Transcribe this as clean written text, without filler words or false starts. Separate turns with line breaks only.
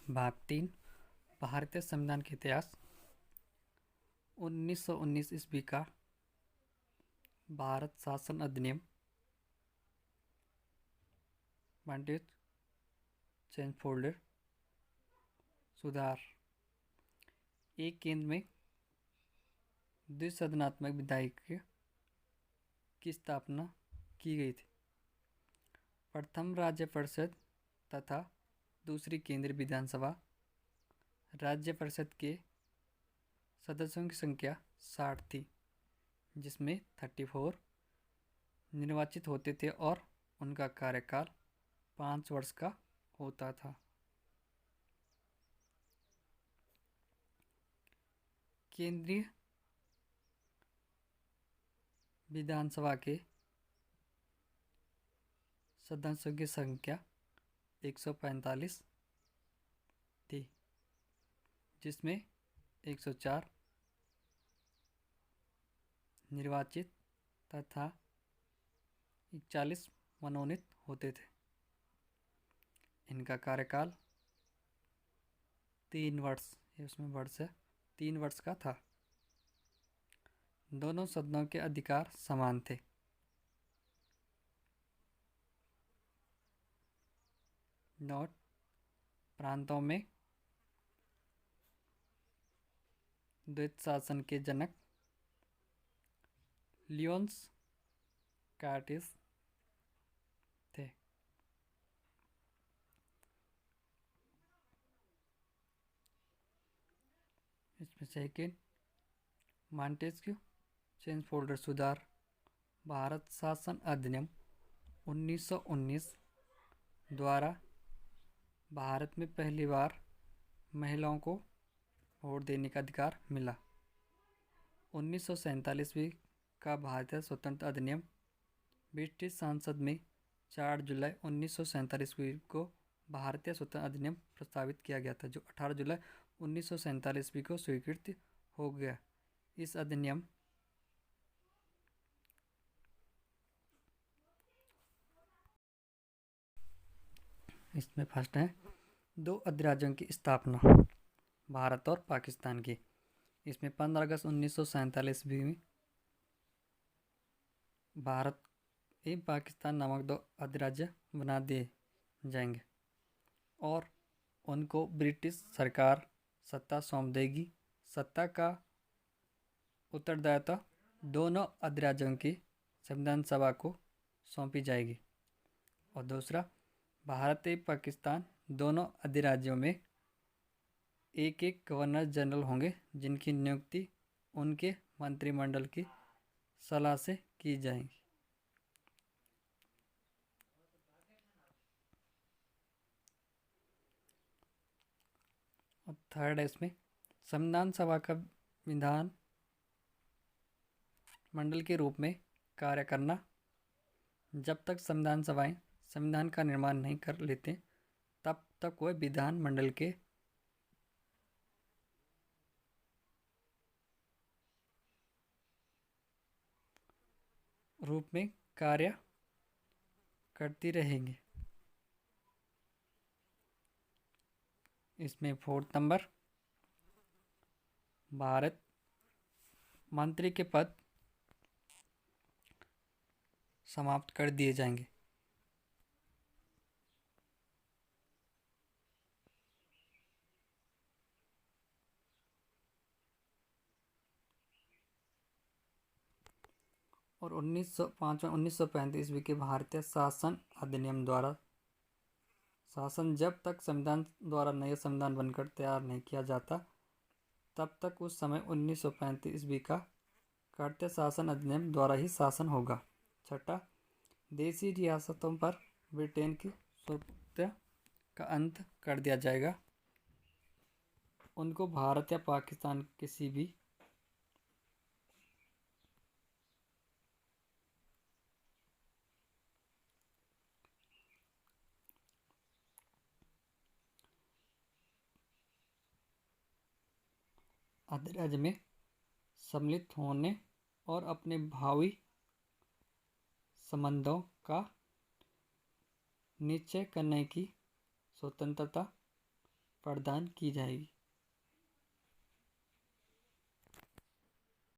भाग 3 भारतीय संविधान के इतिहास 1919 ईस्वी का भारत शासन अधिनियम वांटेज चेंज फोल्डर सुधार। एक केंद्र में द्विसदनात्मक विधायिका की स्थापना की गई थी। प्रथम राज्य परिषद तथा दूसरी केंद्रीय विधानसभा। राज्य परिषद के सदस्यों की संख्या 60 थी, जिसमें 34 निर्वाचित होते थे और उनका कार्यकाल 5 वर्ष का होता था। केंद्रीय विधानसभा के सदस्यों की संख्या 145 थी, जिसमें 104 निर्वाचित तथा 41 मनोनीत होते थे। इनका कार्यकाल 3 वर्ष, उसमें वर्ष है 3 वर्ष का था। दोनों सदनों के अधिकार समान थे। नोट: प्रांतों में द्वैत शासन के जनक लियोन्स कार्टिस थे। इसमें सेकेंड मॉन्टेस्क्यू चेंज फोल्डर सुधार। भारत शासन अधिनियम 1919 द्वारा भारत में पहली बार महिलाओं को वोट देने का अधिकार मिला। 1947 का भारतीय स्वतंत्रता अधिनियम ब्रिटिश संसद में 4 जुलाई 1947 को भारतीय स्वतंत्रता अधिनियम प्रस्तावित किया गया था, जो 18 जुलाई 1947 को स्वीकृत हो गया। इस अधिनियम इसमें फर्स्ट है 2 अधिराज्यों की स्थापना, भारत और पाकिस्तान की। इसमें 15 अगस्त 1947 में भारत एवं पाकिस्तान नामक 2 अधिराज्य बना दिए जाएंगे और उनको ब्रिटिश सरकार सत्ता सौंप देगी। सत्ता का उत्तरदायित्व दोनों अधिराज्यों की संविधान सभा को सौंपी जाएगी। और दूसरा, भारत एवं पाकिस्तान दोनों अधिराज्यों में एक एक गवर्नर जनरल होंगे, जिनकी नियुक्ति उनके मंत्रिमंडल की सलाह से की जाएगी। और थर्ड है इसमें संविधान सभा का विधान मंडल के रूप में कार्य करना। जब तक संविधान सभाएं संविधान का निर्माण नहीं कर लेते, तब तक वह विधान मंडल के रूप में कार्य करती रहेंगे। इसमें 4 नंबर, भारत मंत्री के पद समाप्त कर दिए जाएंगे। और 1935 के भारतीय शासन अधिनियम द्वारा शासन जब तक संविधान द्वारा नया संविधान बनकर तैयार नहीं किया जाता, तब तक उस समय 1935 का भारतीय शासन अधिनियम द्वारा ही शासन होगा। छठा, देशी रियासतों पर ब्रिटेन की स्वायत्तता का अंत कर दिया जाएगा। उनको भारत या पाकिस्तान किसी भी अधिराज्य में सम्मिलित होने और अपने भावी संबंधों का निश्चय करने की स्वतंत्रता प्रदान की जाएगी।